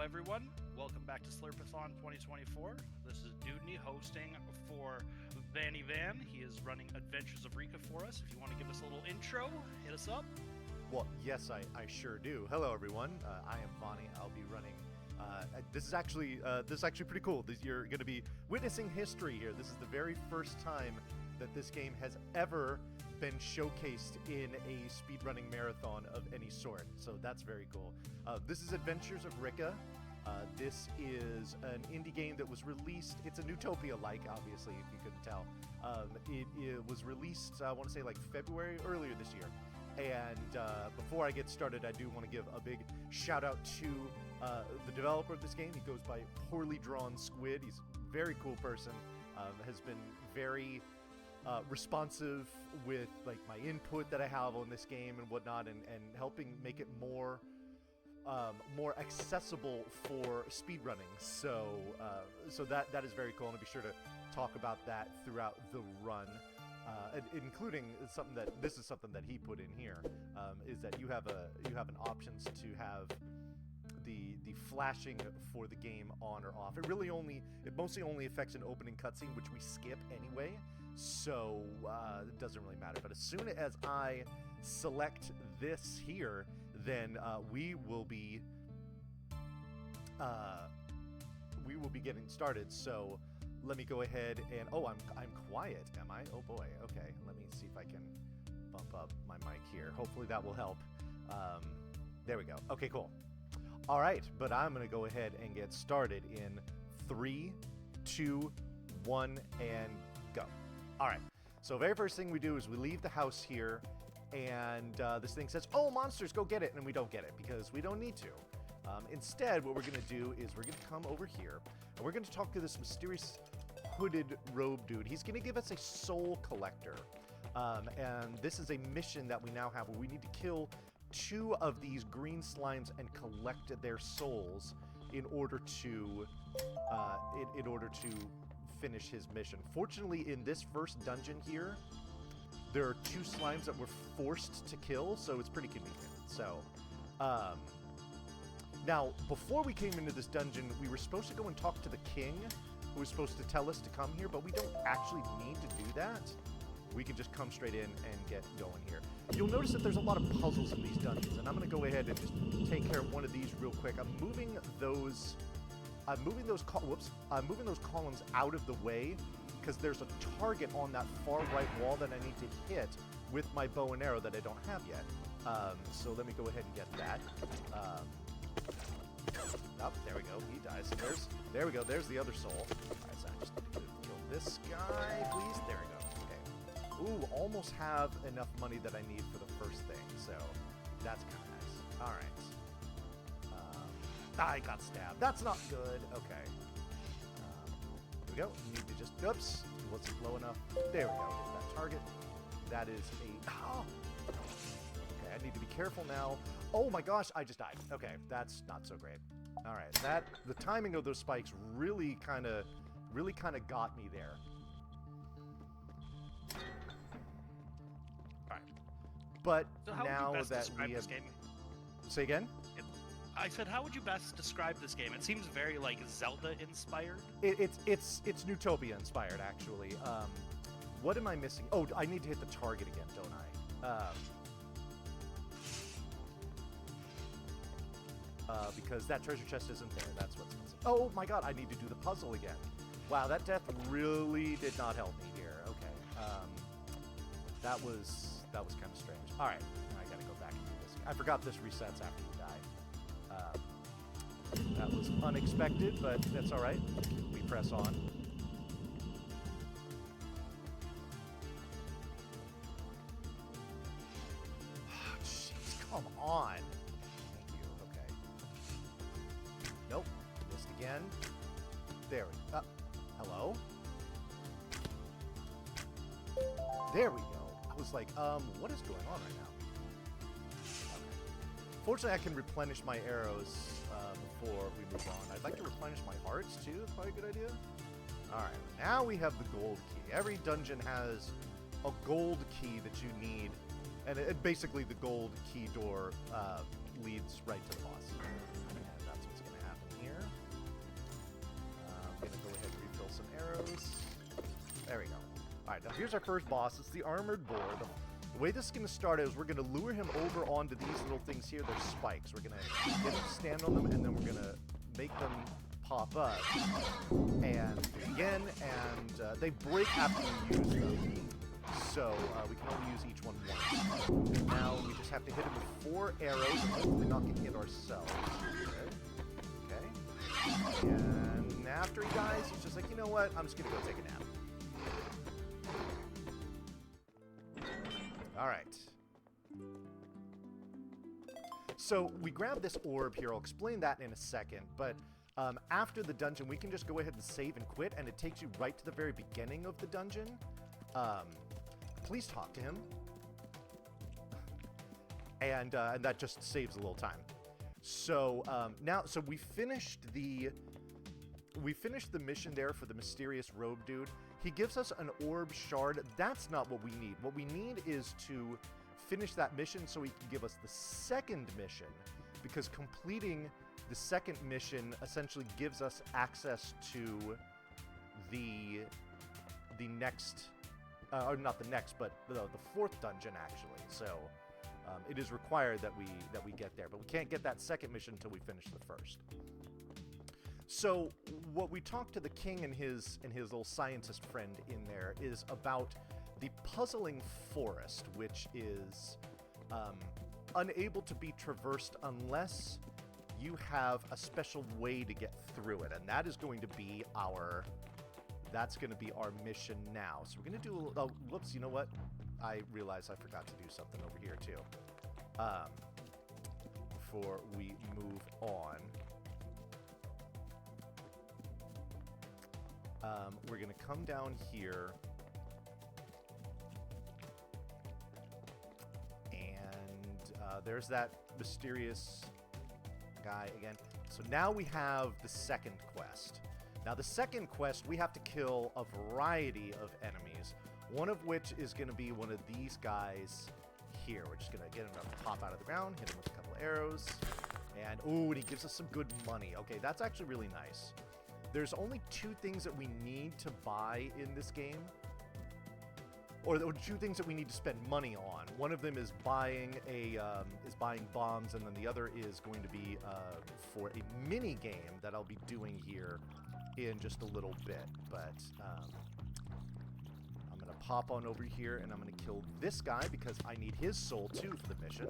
everyone. Welcome back to Slurpathon 2024. This is Dudney hosting for Vanny Van. He is running Adventures of Rikka for us. If you want to give us a little intro, hit us up. Well, yes, I sure do. Hello, everyone. I am Bonnie. I'll be running. This is actually pretty cool. You're going to be witnessing history here. This is the very first time that this game has ever been showcased in a speedrunning marathon of any sort. So that's very cool. This is Adventures of Rikka. This is an indie game that was released. It's a Newtopia-like, obviously, if you couldn't tell. It was released, I want to say, like February, earlier this year. And before I get started, I do want to give a big shout-out to the developer of this game. He goes by Poorly Drawn Squid. He's a very cool person. Has been very responsive with like my input that I have on this game and whatnot, and helping make it more accessible for speedrunning. So that is very cool, and I'll be sure to talk about that throughout the run, including something that he put in here, is that you have an options to have the flashing for the game on or off. It mostly only affects an opening cutscene, which we skip anyway, so it doesn't really matter. But as soon as I select this here, then we will be getting started. So let me go ahead and I'm quiet, am I? Oh boy. Okay, let me see if I can bump up my mic here. Hopefully that will help. There we go. Okay, cool. All right, but I'm going to go ahead and get started in 3, 2, 1, and go. All right, so very first thing we do is we leave the house here, and this thing says, oh, monsters, go get it, and we don't get it because we don't need to. Instead, what we're going to do is we're going to come over here, and we're going to talk to this mysterious hooded robe dude. He's going to give us a soul collector, and this is a mission that we now have where we need to kill 2 of these green slimes and collect their souls in order to finish his mission. Fortunately, in this first dungeon here, there are 2 slimes that we're forced to kill, so it's pretty convenient. So, now, before we came into this dungeon, we were supposed to go and talk to the king, who was supposed to tell us to come here, but we don't actually need to do that. We can just come straight in and get going here. You'll notice that there's a lot of puzzles in these dungeons, and I'm going to go ahead and just take care of one of these real quick. I'm moving those columns out of the way because there's a target on that far right wall that I need to hit with my bow and arrow that I don't have yet. So let me go ahead and get that. There we go. He dies. There we go. There's the other soul. All right, so I just need to kill this guy, please. There we go. Ooh, almost have enough money that I need for the first thing, so that's kind of nice. All right. I got stabbed. That's not good. Okay. Here we go. Need to just, oops, wasn't low enough. There we go. Hit that target. That is a, okay, I need to be careful now. Oh my gosh, I just died. Okay, that's not so great. All right, the timing of those spikes really kind of got me there. But so now that we have... Say again? I said, how would you best describe this game? It seems very, like, Zelda-inspired. It's Newtopia inspired, actually. What am I missing? Oh, I need to hit the target again, don't I? Because that treasure chest isn't there. That's what's missing. Oh my god, I need to do the puzzle again. Wow, that death really did not help me here. Okay. That was kind of strange. All right, now I gotta go back and do this. I forgot this resets after you die. That was unexpected, but that's all right. We press on. Jeez, come on. Thank you. Okay. Nope. Missed again. There we go. Hello? There we go. I was like, what is going on right now? Okay. Fortunately, I can replenish my arrows before we move on. I'd like to replenish my hearts, too. That's probably a good idea. All right. Now we have the gold key. Every dungeon has a gold key that you need. And basically, the gold key door leads right to the boss. And that's what's going to happen Alright, now here's our first boss. It's the Armored Boar. The way this is going to start is we're going to lure him over onto these little things here. They're spikes. We're going to get him to stand on them, and then we're going to make them pop up. And again, and they break after we use them. So we can only use each one once. And now we just have to hit him with 4 arrows and hopefully not get hit ourselves. Okay. And after he dies, he's just like, you know what? I'm just going to go take a nap. Alright. So we grab this orb here. I'll explain that in a second. But after the dungeon, we can just go ahead and save and quit. And it takes you right to the very beginning of the dungeon. Please talk to him. And that just saves a little time. So so we finished the mission there for the mysterious robe dude. He gives us an orb shard. That's not what we need. What we need is to finish that mission so he can give us the second mission, because completing the second mission essentially gives us access to the next, or not the next, but the 4th dungeon actually. So it is required that we get there, but we can't get that second mission until we finish the first. So what we talked to the king and his little scientist friend in there is about the puzzling forest, which is unable to be traversed unless you have a special way to get through it, and that is going to be our mission now. So we're going to do oh, whoops, you know what? I realized I forgot to do something over here too. Before we move on. We're going to come down here, and there's that mysterious guy again. So now we have the second quest. Now the second quest, we have to kill a variety of enemies, one of which is going to be one of these guys here. We're just going to get him to pop out of the ground, hit him with a couple of arrows, and ooh, and he gives us some good money. Okay, that's actually really nice. There's only 2 things that we need to buy in this game, or 2 things that we need to spend money on. One of them is buying bombs, and then the other is going to be for a mini game that I'll be doing here in just a little bit. But I'm gonna pop on over here, and I'm gonna kill this guy because I need his soul too for the mission.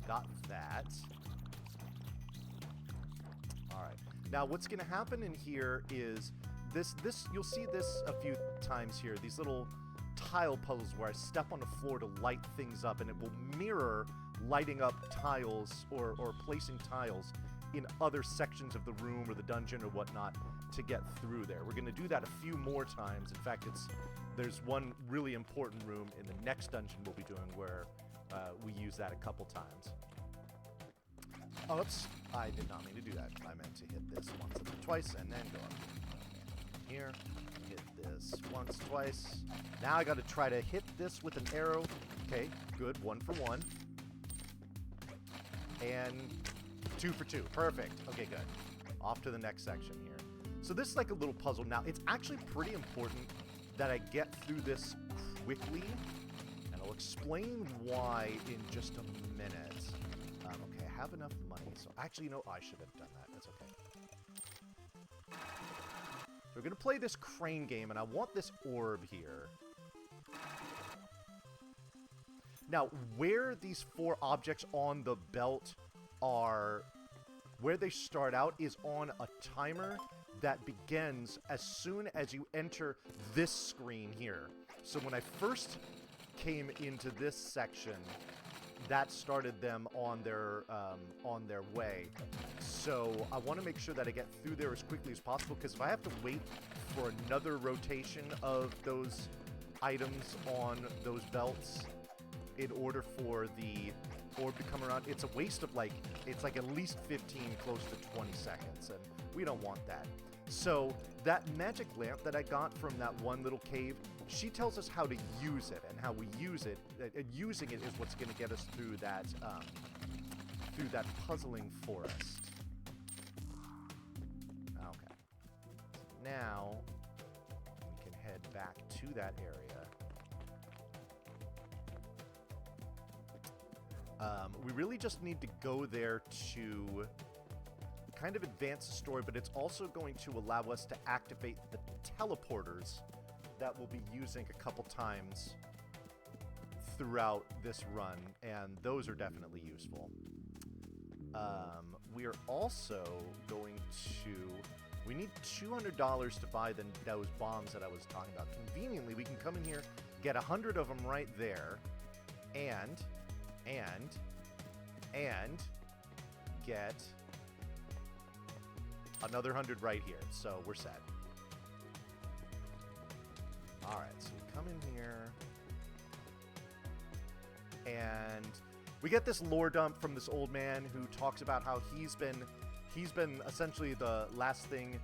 Got that. All right. Now, what's going to happen in here is this. You'll see this a few times here. These little tile puzzles where I step on the floor to light things up, and it will mirror lighting up tiles or placing tiles in other sections of the room or the dungeon or whatnot to get through there. We're going to do that a few more times. In fact, there's one really important room in the next dungeon we'll be doing where we use that a couple times. Oops, I did not mean to do that. I meant to hit this once and then twice, and then go up here. Hit this once, twice. Now I got to try to hit this with an arrow. Okay, good. 1 for 1. And 2 for 2. Perfect. Okay, good. Off to the next section here. So this is like a little puzzle. Now, it's actually pretty important that I get through this quickly, and I'll explain why in just a minute. Okay, I have enough money, so actually, no, I should have done that. That's okay. We're going to play this crane game, and I want this orb here. Now, where these 4 objects on the belt are, where they start out is on a timer that begins as soon as you enter this screen here. So when I first came into this section, that started them on their way. So I want to make sure that I get through there as quickly as possible, because if I have to wait for another rotation of those items on those belts in order for the orb to come around, it's a waste of it's like at least 15, close to 20 seconds, and we don't want that. So that magic lamp that I got from that one little cave, she tells us how to use it, and how we use it. Using it is what's going to get us through that puzzling forest. Okay. Now we can head head back to that area. We really just need to go there to kind of advance the story, but it's also going to allow us to activate the teleporters that we'll be using a couple times throughout this run, and those are definitely useful. We are also going to... We need $200 to buy those bombs that I was talking about. Conveniently, we can come in here, get 100 of them right there, and get another 100 right here. So we're set. All right, so we come in here, and we get this lore dump from this old man who talks about how he's been essentially the last thing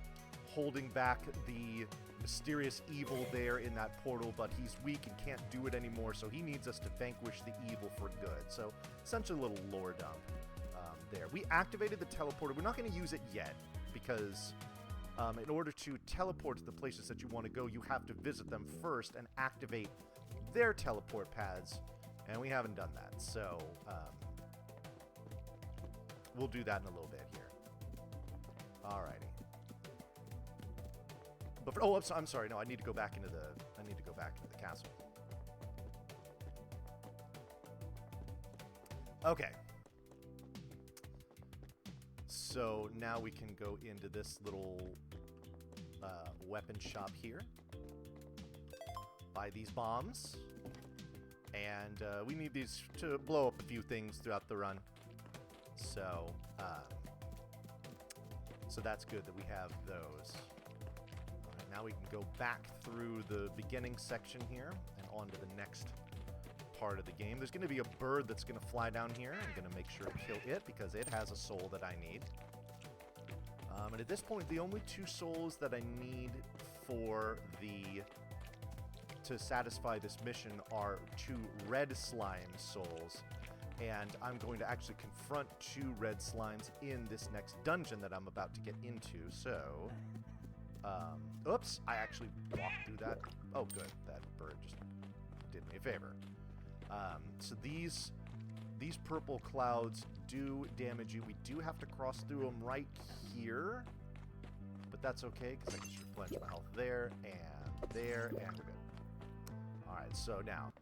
holding back the mysterious evil there in that portal, but he's weak and can't do it anymore, so he needs us to vanquish the evil for good. So essentially a little lore dump there. We activated the teleporter. We're not going to use it yet because in order to teleport to the places that you want to go, you have to visit them first and activate their teleport pads, and we haven't done that. So we'll do that in a little bit here. Alrighty. But I'm sorry. No, I need to go back into the castle. Okay. So now we can go into this little weapon shop here. Buy these bombs. And we need these to blow up a few things throughout the run. So that's good that we have those. All right, now we can go back through the beginning section here and on to the next part of the game. There's going to be a bird that's going to fly down here. I'm going to make sure to kill it because it has a soul that I need. And at this point, the only 2 souls that I need to satisfy this mission are 2 red slime souls. And I'm going to actually confront 2 red slimes in this next dungeon that I'm about to get into. So, oops, I actually walked through that. Oh, good. That bird just did me a favor. So these purple clouds do damage you. We do have to cross through them right here, but that's okay because I can just replenish my health there, and we're good. All right, so now,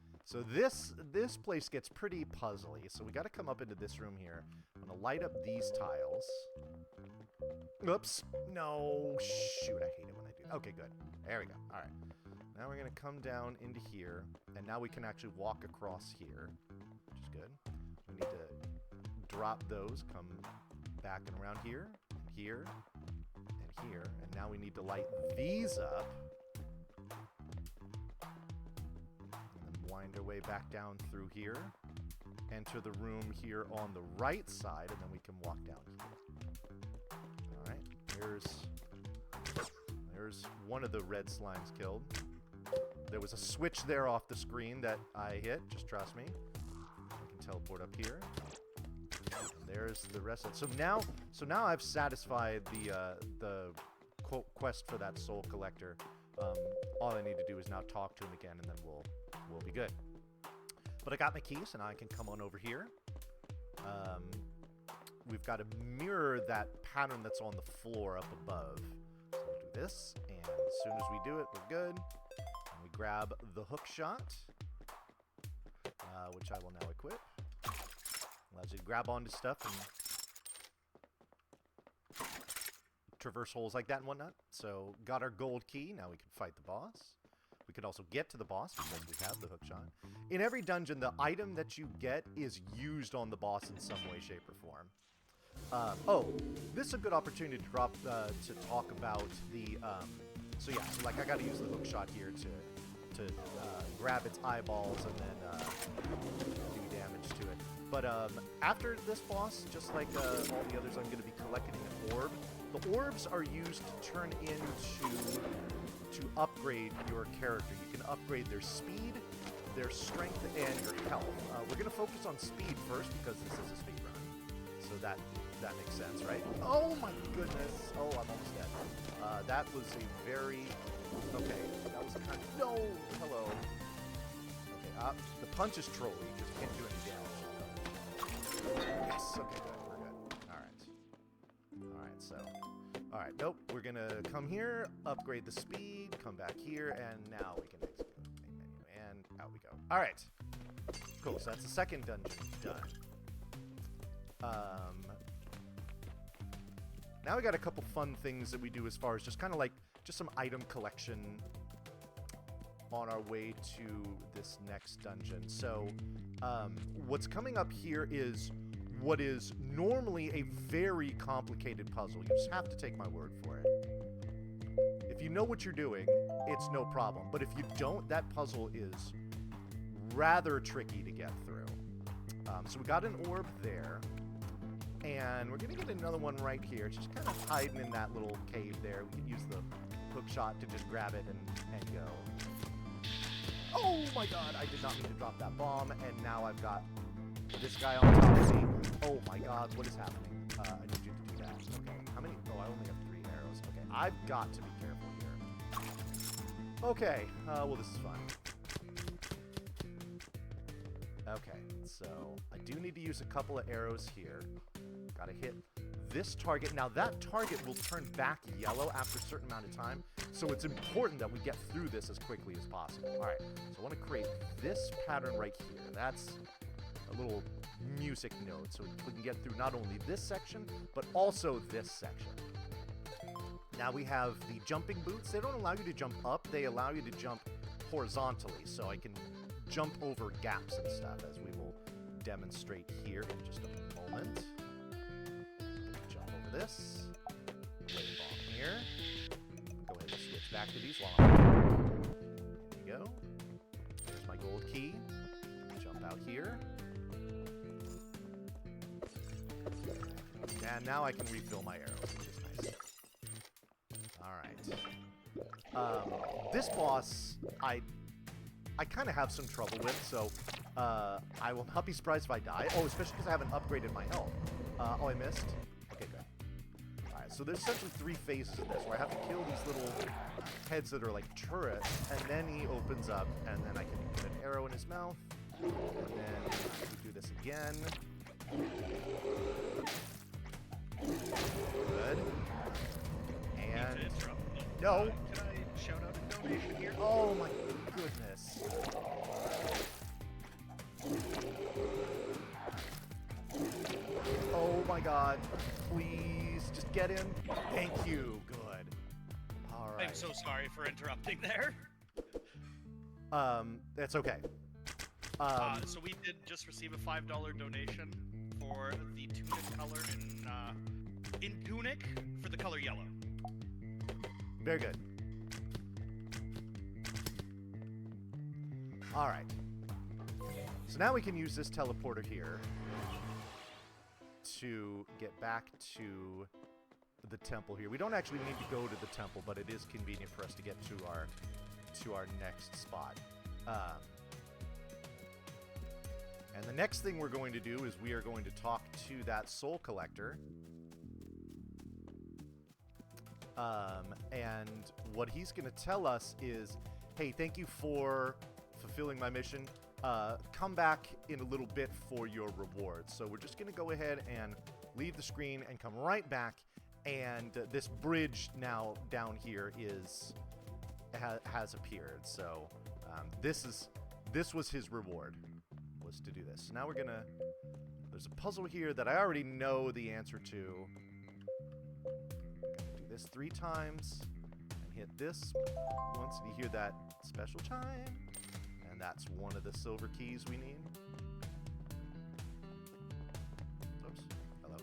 this place gets pretty puzzly. So we got to come up into this room here. I'm gonna light up these tiles. Oops, no, shoot, I hate it when I do that. Okay, good. There we go. All right. Now we're going to come down into here, and now we can actually walk across here, which is good. We need to drop those, come back and around here, and here, and here, and now we need to light these up, and then wind our way back down through here, enter the room here on the right side, and then we can walk down here. All right, there's one of the red slimes killed. There was a switch there off the screen that I hit. Just trust me. I can teleport up here. And there's the rest of it. So now I've satisfied the quest for that soul collector. All I need to do is now talk to him again, and then we'll be good. But I got my keys, and I can come on over here. We've got to mirror that pattern that's on the floor up above. So we'll do this, and as soon as we do it, we're good. Grab the hook shot, which I will now equip. Allows you to grab onto stuff and traverse holes like that and whatnot. So, got our gold key. Now we can fight the boss. We can also get to the boss because we have the hook shot. In every dungeon, the item that you get is used on the boss in some way, shape, or form. This is a good opportunity to talk about the... So like I got to use the hook shot here to grab its eyeballs and then do damage to it. But after this boss, just like all the others, I'm going to be collecting an orb. The orbs are used to turn to upgrade your character. You can upgrade their speed, their strength, and your health. We're going to focus on speed first because this is a speed run. So that makes sense, right? Oh my goodness. Oh, I'm almost dead. That was a very... Okay, that was a kind of... No! Hello. Okay, the punch is trolly, because you can't do any damage. Yes, okay, good, we're good. Alright. Alright, so... Alright, nope, we're gonna come here, upgrade the speed, come back here, and now we can exit the main menu, and out we go. Alright. Cool, so that's the second dungeon done. Now we got a couple fun things that we do as far as just kind of like, just some item collection on our way to this next dungeon. So, what's coming up here is what is normally a very complicated puzzle. You just have to take my word for it. If you know what you're doing, it's no problem. But if you don't, that puzzle is rather tricky to get through. So we got an orb there. And we're going to get another one right here. It's just kind of hiding in that little cave there. We can use the hook shot to just grab it and go. Oh my god, I did not mean to drop that bomb. And now I've got this guy on top of me. Oh my god, what is happening? I need you to do that. Okay, how many? Oh, I only have 3 arrows. Okay, I've got to be careful here. Okay, well this is fun. Okay, so I do need to use a couple of arrows here. Gotta hit this target. Now that target will turn back yellow after a certain amount of time, so it's important that we get through this as quickly as possible. Alright, so I want to create this pattern right here. That's a little music note, so we can get through not only this section, but also this section. Now we have the jumping boots. They don't allow you to jump up, they allow you to jump horizontally, so I can jump over gaps and stuff, as we will demonstrate here in just a moment. Jump over this. Lay a bomb here. Go ahead and switch back to these long. There you go. There's my gold key. Jump out here. And now I can refill my arrows, which is nice. Alright. This boss, I kind of have some trouble with, so I will not be surprised if I die. Oh, especially because I haven't upgraded my health. Oh, I missed? Okay, good. Alright, so there's essentially 3 phases of this, where I have to kill these little heads that are like turrets, and then he opens up, and then I can put an arrow in his mouth, and then we do this again. Good. And... No! Can I shout out a donation here? Oh my goodness. Oh my god. Please, just get in. Thank you. Good. Alright. I'm so sorry for interrupting there. That's okay. So we did just receive a $5 donation for the tunic color in tunic for the color yellow. Very good. Alright. So now we can use this teleporter here to get back to the temple here. We don't actually need to go to the temple, but it is convenient for us to get to our next spot. And the next thing we're going to do is we are going to talk to that soul collector. And what he's going to tell us is, hey, thank you for fulfilling my mission. Come back in a little bit for your reward. So we're just going to go ahead and leave the screen and come right back. And this bridge now down here has appeared. So this was his reward, was to do this. So now we're going to... There's a puzzle here that I already know the answer to. This 3 times and hit this once, and you hear that special chime, and that's one of the silver keys we need. Oops. Hello.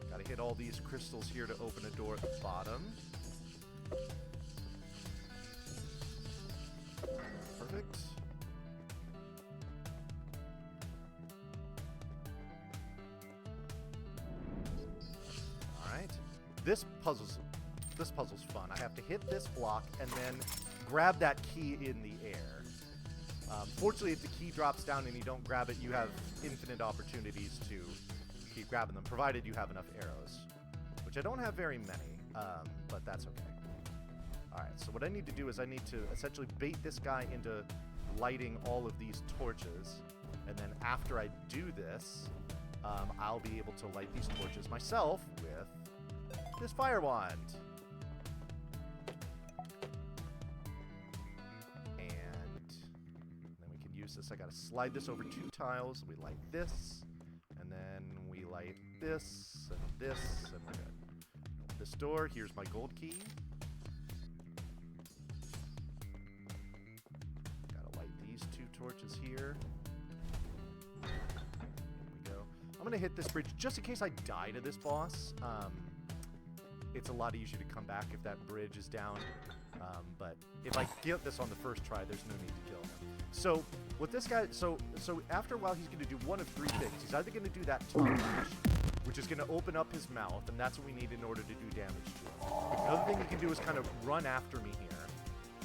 Gotta hit all these crystals here to open a door at the bottom. Perfect. This puzzle's fun. I have to hit this block and then grab that key in the air. Fortunately, if the key drops down and you don't grab it, you have infinite opportunities to keep grabbing them, provided you have enough arrows. Which I don't have very many, but that's okay. Alright, so what I need to do is I need to essentially bait this guy into lighting all of these torches. And then after I do this, I'll be able to light these torches myself with this fire wand. And then we can use this. I gotta slide this over 2 tiles. We light this, and then we light this, and this, and we're good. Open this door. Here's my gold key. Gotta light these 2 torches here. I'm going to hit this bridge just in case I die to this boss. It's a lot easier to come back if that bridge is down. But if I get this on the first try, there's no need to kill him. So with this guy, so after a while, he's going to do one of 3 things. He's either going to do that tongue lash, which is going to open up his mouth, and that's what we need in order to do damage to him. Another thing he can do is kind of run after me here,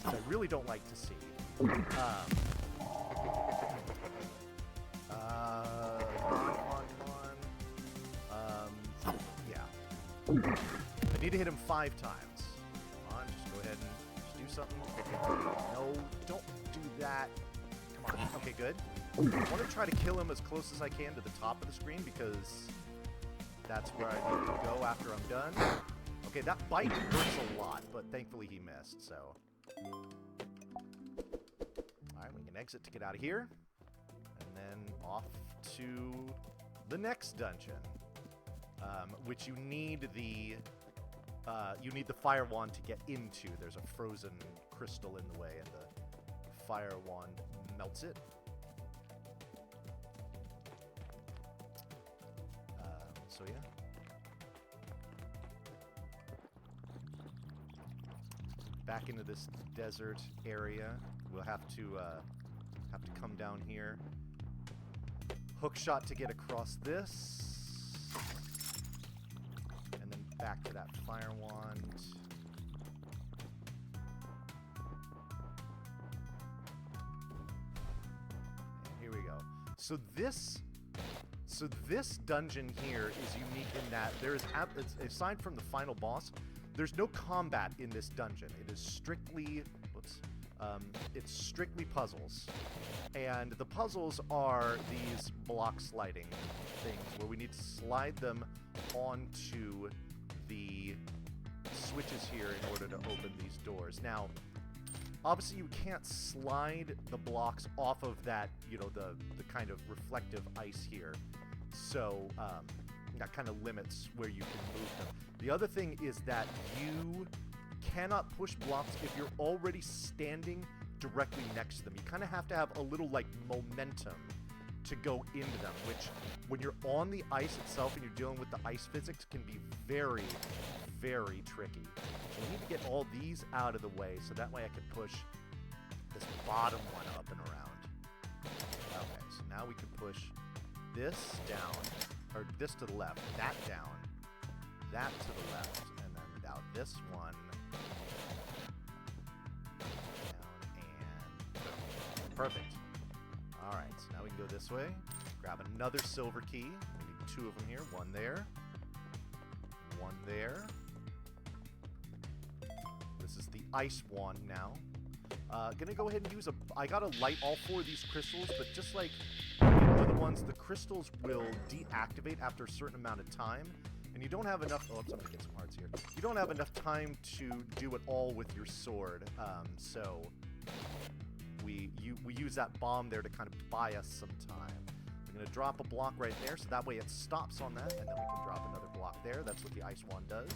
which I really don't like to see. I need to hit him 5 times. Come on, just go ahead and just do something. No, don't do that. Come on. Okay, good. I want to try to kill him as close as I can to the top of the screen because that's where I need to go after I'm done. Okay, that bite hurts a lot, but thankfully he missed, so. Alright, we can exit to get out of here. And then off to the next dungeon. Which you need the fire wand to get into. There's a frozen crystal in the way, and the fire wand melts it. So yeah. Back into this desert area. We'll have to come down here. Hook shot to get across this. Back to that fire wand. And here we go. So this dungeon here is unique in that there is, aside from the final boss, there's no combat in this dungeon. It is strictly, it's strictly puzzles. And the puzzles are these block sliding things where we need to slide them onto the switches here in order to open these doors. Now, obviously you can't slide the blocks off of that, you know, the kind of reflective ice here. So, that kind of limits where you can move them. The other thing is that you cannot push blocks if you're already standing directly next to them. You kind of have to have a little, like, momentum to go into them, which when you're on the ice itself and you're dealing with the ice physics can be very, very tricky. So we need to get all these out of the way so that way I can push this bottom one up and around. Okay, so now we can push this down, or this to the left, that down, that to the left, and then now this one down, and perfect. Alright, so now we can go this way, grab another silver key. We need 2 of them here. One there. One there. This is the ice wand now. Gonna go ahead and use I gotta light all 4 of these crystals, but just like the other ones, the crystals will deactivate after a certain amount of time. And you don't have enough... Oh, I'm gonna get some hearts here. You don't have enough time to do it all with your sword, so... We use that bomb there to kind of buy us some time. I'm going to drop a block right there, so that way it stops on that, and then we can drop another block there. That's what the ice wand does.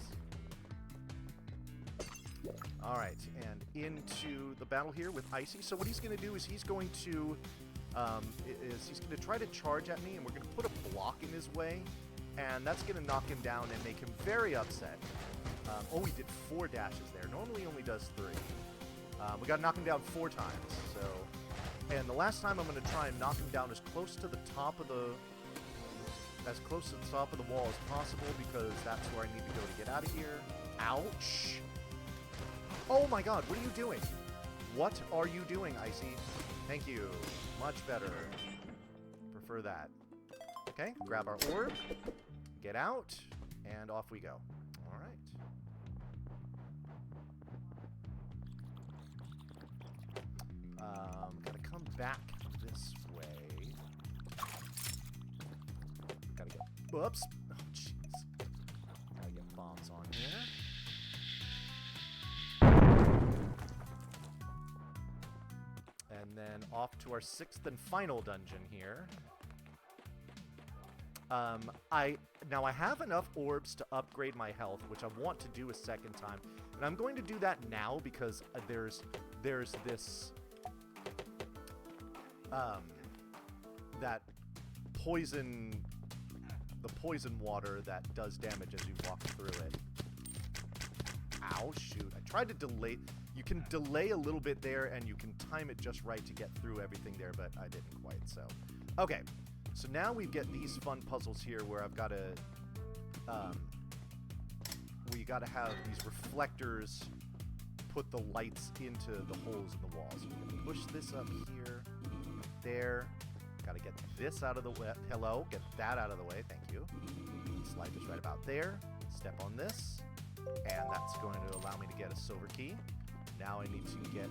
Alright, and into the battle here with Icy. So what he's going to do is he's going to try to charge at me, and we're going to put a block in his way, and that's going to knock him down and make him very upset. Oh, he did 4 dashes there. Normally he only does 3. We got to knock him down 4 times, so... And the last time I'm going to try and knock him down as close to the top of the... as close to the top of the wall as possible, because that's where I need to go to get out of here. Ouch! Oh my god, what are you doing? What are you doing, Icy? Thank you. Much better. Prefer that. Okay, grab our orb, get out, and off we go. All right. Gotta come back this way. Gotta get... Whoops. Oh, jeez. Gotta get bombs on here. And then off to our 6th and final dungeon here. Now I have enough orbs to upgrade my health, which I want to do a second time. And I'm going to do that now because there's this that poison, the poison water that does damage as you walk through it. Ow, shoot. I tried to delay. You can delay a little bit there, and you can time it just right to get through everything there, but I didn't quite, so. Okay, so now we get these fun puzzles here where I've got to, we got to have these reflectors put the lights into the holes in the walls. So we're going to push this up here, there. Got to get this out of the way. Hello, get that out of the way, thank you. Slide this right about there. Step on this, and that's going to allow me to get a silver key. Now I need to get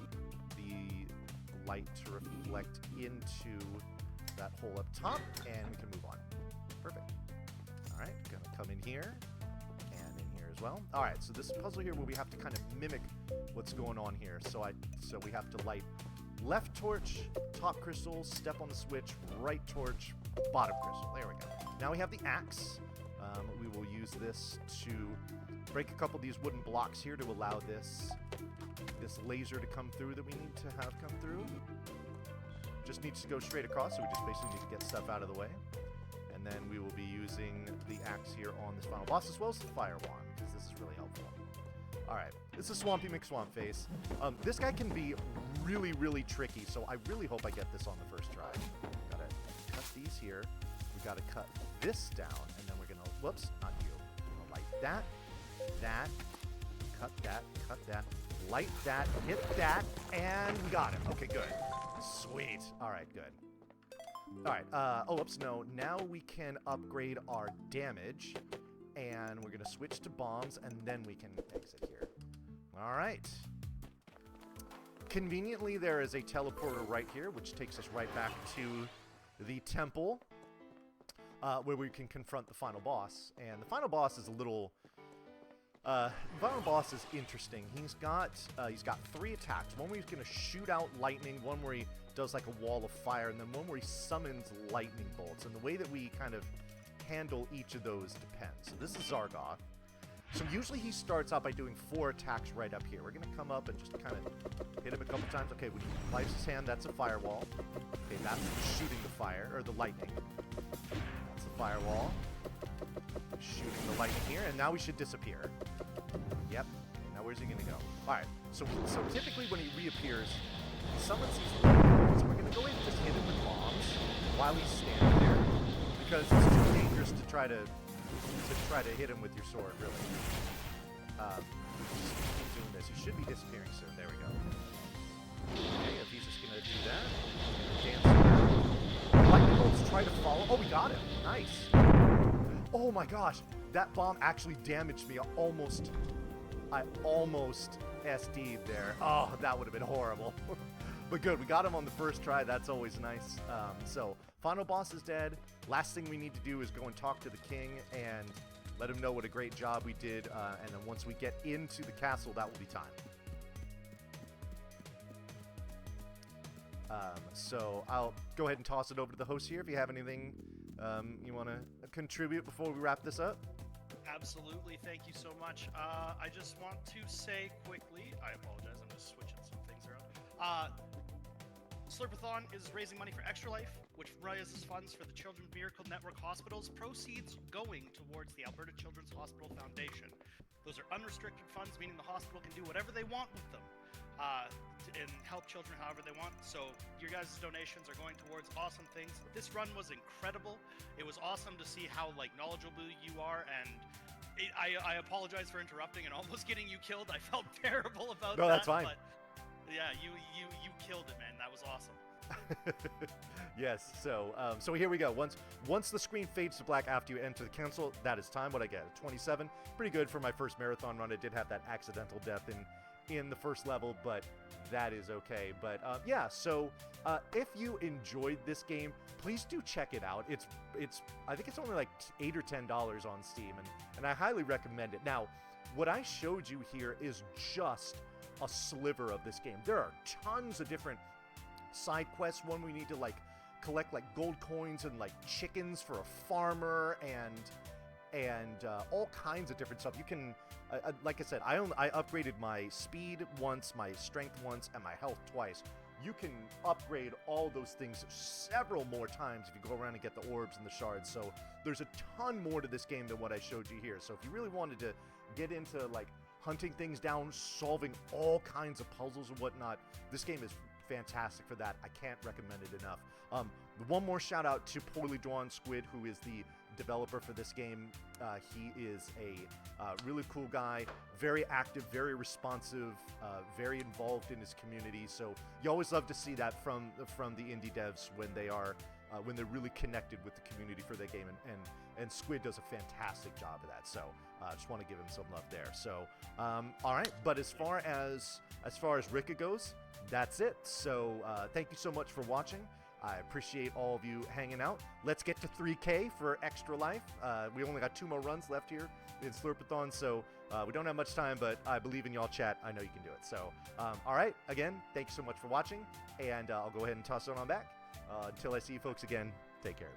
the light to reflect into that hole up top, and we can move on. Perfect. All right, gonna come in here, and in here as well. All right, so this puzzle here where we have to kind of mimic what's going on here. So we have to light left torch, top crystal, step on the switch, right torch, bottom crystal. There we go. Now we have the axe. We will use this to break a couple of these wooden blocks here to allow this laser to come through that we need to have come through. Just needs to go straight across, so we just basically need to get stuff out of the way. And then we will be using the axe here on this final boss, as well as the fire wand, because this is really helpful. Alright, this is Swampy McSwampface. This guy can be really, really tricky, so I really hope I get this on the first try. Gotta cut these here. We gotta cut this down, and then we're gonna, whoops, not you. We're gonna light that, cut that, light that, hit that, and we got him. Okay, good. Sweet. Alright, good. Alright, oh, whoops, no. Now we can upgrade our damage, and we're gonna switch to bombs, and then we can exit here. Alright. Conveniently, there is a teleporter right here, which takes us right back to the temple, where we can confront the final boss. And the final boss is a little... the final boss is interesting. He's got 3 attacks. One where he's going to shoot out lightning, one where he does like a wall of fire, and then one where he summons lightning bolts. And the way that we kind of handle each of those depends. So this is Zargoth. So usually he starts out by doing 4 attacks right up here. We're going to come up and just kind of hit him a couple times. Okay, when he lights his hand, that's a firewall. Okay, that's shooting the fire, or the lightning. That's the firewall. Shooting the lightning here, and now we should disappear. Yep. Now where's he going to go? Alright, so typically when he reappears, he summons these lightning bolts. So we're going to go in and just hit him with bombs while he's standing there, because it's too dangerous to try to hit him with your sword, really. Just keep doing this. He should be disappearing soon. There we go. Okay, if he's just going to do that, dance around. Lightning bolts try to follow. Oh, we got him. Nice. Oh my gosh, that bomb actually damaged me. I almost SD'd there. Oh, that would have been horrible. But good, we got him on the first try. That's always nice. So, final boss is dead. Last thing we need to do is go and talk to the king and let him know what a great job we did. And then once we get into the castle, that will be time. So I'll go ahead and toss it over to the host here if you have anything you want to contribute before we wrap this up. Absolutely, thank you so much. I just want to say quickly, I apologize, I'm just switching some things around. Slurpathon is raising money for Extra Life, which raises funds for the Children's Miracle Network hospitals, proceeds going towards the Alberta Children's Hospital Foundation. Those are unrestricted funds, meaning the hospital can do whatever they want with them. And help children however they want. So your guys' donations are going towards awesome things. This run was incredible. It was awesome to see how knowledgeable you are, and I apologize for interrupting and almost getting you killed. I felt terrible about that. No, that's fine. But yeah, you killed it, man. That was awesome. Yes. So here we go. Once the screen fades to black after you enter the console, that is time. What I get? 27. Pretty good for my first marathon run. I did have that accidental death in the first level, but that is okay. But yeah. So if you enjoyed this game, please do check it out. It's I think it's only like $8 or $10 on Steam, and I highly recommend it. Now, what I showed you here is just a sliver of this game. There are tons of different side quests. One we need to like collect like gold coins and like chickens for a farmer and all kinds of different stuff. You can like I said, I upgraded my speed once, my strength once, and my health twice. You can upgrade all those things several more times if you go around and get the orbs and the shards. So there's a ton more to this game than what I showed you here. So if you really wanted to get into like hunting things down, solving all kinds of puzzles and whatnot, this game is fantastic for that. I can't recommend it enough. One more shout out to Poorly Drawn Squid, who is the developer for this game. He is a really cool guy, very active, very responsive, very involved in his community. So you always love to see that from the indie devs when they're really connected with the community for their game, and Squid does a fantastic job of that. So I just want to give him some love there. So all right, but as far as Rikka goes, that's it. So thank you so much for watching. I appreciate all of you hanging out. Let's get to 3K for Extra Life. We only got 2 more runs left here in Slurpathon, so we don't have much time, but I believe in y'all, chat. I know you can do it. So, all right, again, thank you so much for watching, and I'll go ahead and toss it on back. Until I see you folks again, take care.